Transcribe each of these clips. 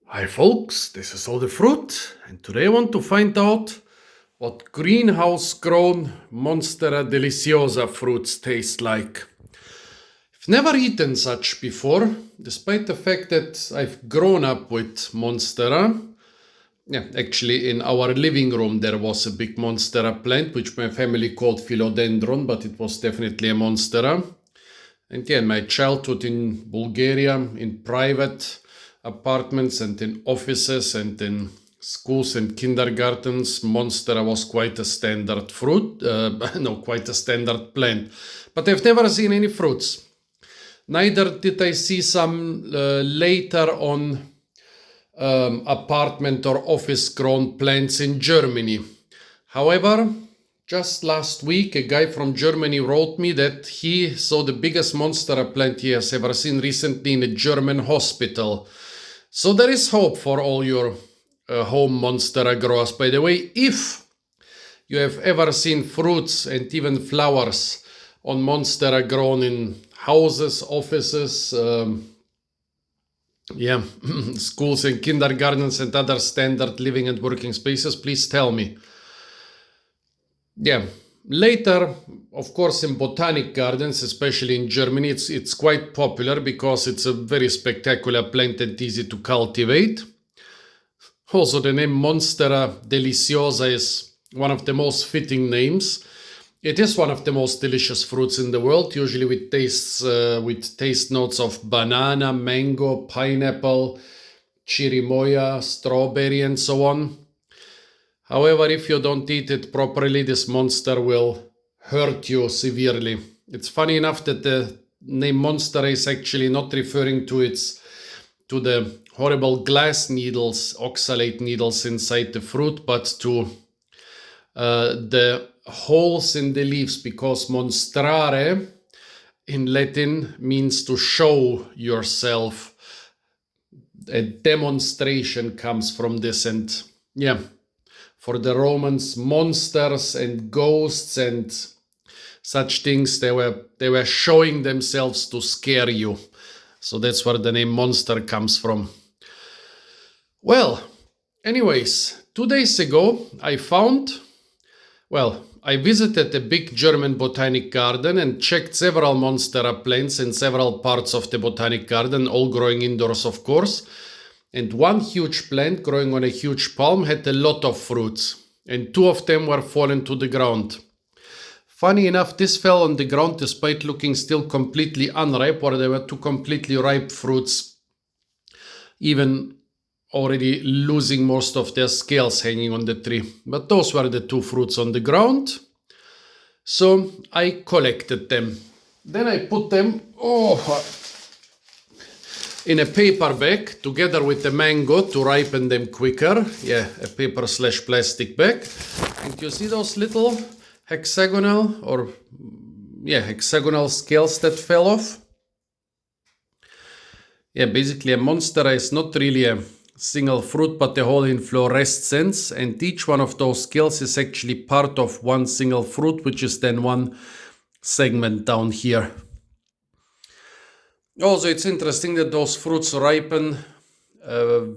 Hi folks, this is all the fruit, and today I want to find out what greenhouse grown Monstera deliciosa fruits taste like. I've never eaten such before, despite the fact that I've grown up with Monstera. Yeah, actually in our living room there was a big Monstera plant which my family called philodendron, but it was definitely a Monstera. And yeah, my childhood in Bulgaria, in private apartments and in offices and in schools and kindergartens, Monstera was quite a standard fruit, no, quite a standard plant. But I've never seen any fruits. Neither did I see some later on apartment or office grown plants in Germany. However, just last week, a guy from Germany wrote me that he saw the biggest Monstera plant he has ever seen recently in a German hospital. So there is hope for all your home Monstera growers. By the way, if you have ever seen fruits and even flowers on Monstera grown in houses, offices, schools and kindergartens and other standard living and working spaces, please tell me. Yeah, later, of course, in botanic gardens, especially in Germany, it's quite popular because it's a very spectacular plant and easy to cultivate. Also, the name Monstera deliciosa is one of the most fitting names. It is one of the most delicious fruits in the world, usually with taste notes of banana, mango, pineapple, chirimoya, strawberry, and so on. However, if you don't eat it properly, this monster will hurt you severely. It's funny enough that the name Monstera is actually not referring to the horrible glass needles, oxalate needles inside the fruit, but to the holes in the leaves, because monstrare in Latin means to show yourself. A demonstration comes from this, and yeah, for the Romans, monsters and ghosts and such things, they were showing themselves to scare you. So that's where the name monster comes from. Well, anyways, 2 days ago I visited a big German botanic garden and checked several Monstera plants in several parts of the botanic garden, all growing indoors, of course. And one huge plant growing on a huge palm had a lot of fruits, and 2 of them were fallen to the ground. Funny enough, this fell on the ground despite looking still completely unripe, or there were 2 completely ripe fruits, even already losing most of their scales hanging on the tree. But those were the 2 fruits on the ground. So I collected them. Then I put them in a paper bag together with the mango to ripen them quicker. Yeah, a paper/plastic bag. And you see those little hexagonal scales that fell off? Yeah, basically a Monstera is not really a single fruit, but a whole inflorescence, and each one of those scales is actually part of one single fruit, which is then one segment down here. Also, it's interesting that those fruits ripen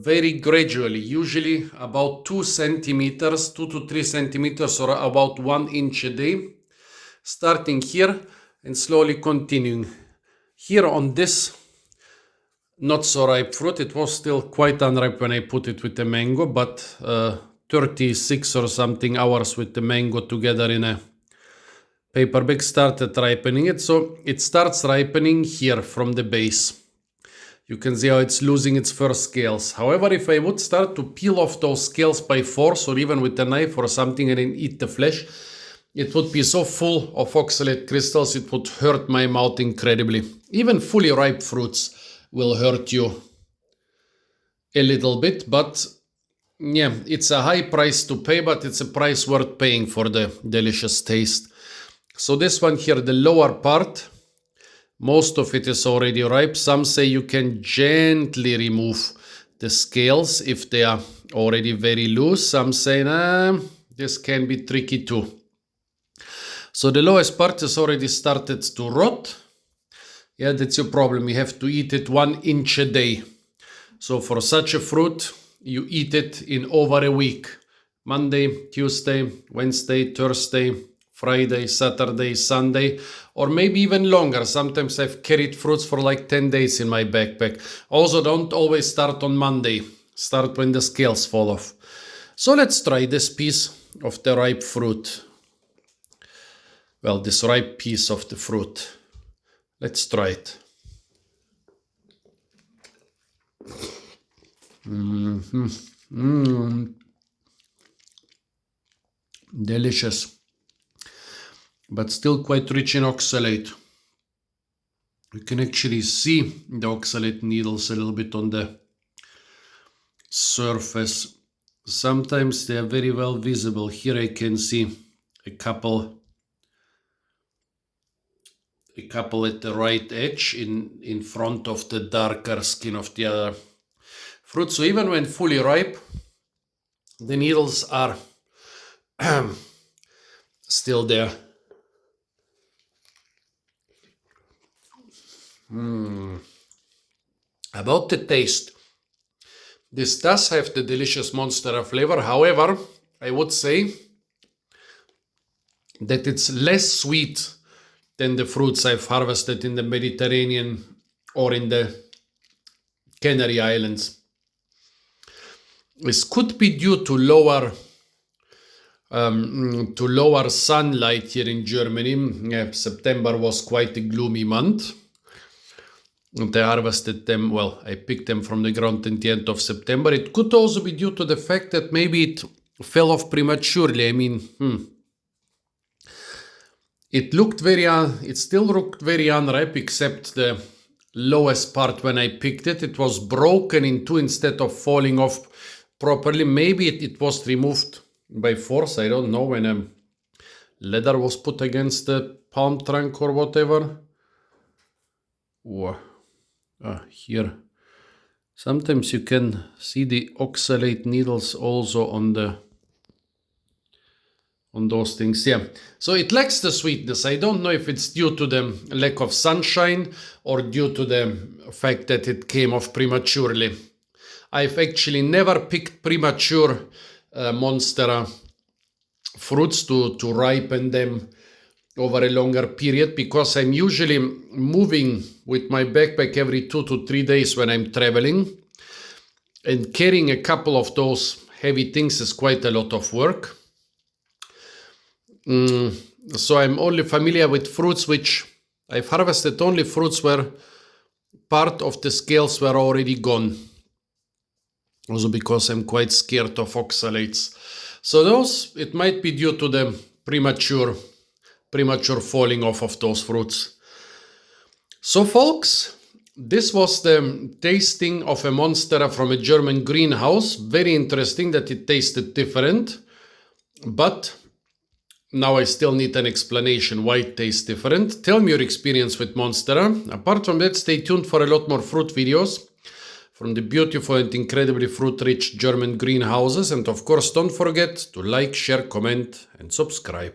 very gradually, usually about 2 to 3 centimeters, or about 1 inch a day, starting here and slowly continuing. Here on this not so ripe fruit, it was still quite unripe when I put it with the mango, but 36 or something hours with the mango together in a paper bag started ripening it. So it starts ripening here from the base. You can see how it's losing its first scales. However, if I would start to peel off those scales by force, or even with a knife or something, and then eat the flesh, it would be so full of oxalate crystals, it would hurt my mouth incredibly. Even fully ripe fruits will hurt you a little bit, but yeah, it's a high price to pay, but it's a price worth paying for the delicious taste. So this one here, the lower part, most of it is already ripe. Some say you can gently remove the scales if they are already very loose. Some say, nah, this can be tricky too. So the lowest part has already started to rot. Yeah, that's your problem. You have to eat it 1 inch a day. So for such a fruit, you eat it in over a week. Monday, Tuesday, Wednesday, Thursday, Friday, Saturday, Sunday, or maybe even longer. Sometimes I've carried fruits for like 10 days in my backpack. Also, don't always start on Monday. Start when the scales fall off. So let's try this piece of the ripe fruit. Well, this ripe piece of the fruit. Let's try it. Delicious, but still quite rich in oxalate. You can actually see the oxalate needles a little bit on the surface. Sometimes they are very well visible. Here I can see a couple at the right edge in front of the darker skin of the other fruit. So even when fully ripe, the needles are still there. About the taste, this does have the delicious Monstera flavor. However, I would say that it's less sweet than the fruits I've harvested in the Mediterranean or in the Canary Islands. This could be due to lower sunlight here in Germany. September was quite a gloomy month. And I harvested them, well, I picked them from the ground at the end of September. It could also be due to the fact that maybe it fell off prematurely. I mean, it still looked very unripe, except the lowest part when I picked it. It was broken in two instead of falling off properly. Maybe it was removed by force. I don't know, when leather was put against the palm trunk or whatever. Here. Sometimes you can see the oxalate needles also on those things. Yeah, so it lacks the sweetness. I don't know if it's due to the lack of sunshine or due to the fact that it came off prematurely. I've actually never picked premature Monstera fruits to ripen them over a longer period, because I'm usually moving with my backpack every 2 to 3 days when I'm traveling, and carrying a couple of those heavy things is quite a lot of work. So I'm only familiar with fruits which I've harvested, only fruits where part of the scales were already gone. Also because I'm quite scared of oxalates. So those, it might be due to the premature falling off of those fruits. So folks, this was the tasting of a Monstera from a German greenhouse. Very interesting that it tasted different, but now I still need an explanation why it tastes different. Tell me your experience with Monstera. Apart from that, stay tuned for a lot more fruit videos from the beautiful and incredibly fruit-rich German greenhouses. And of course, don't forget to like, share, comment, and subscribe.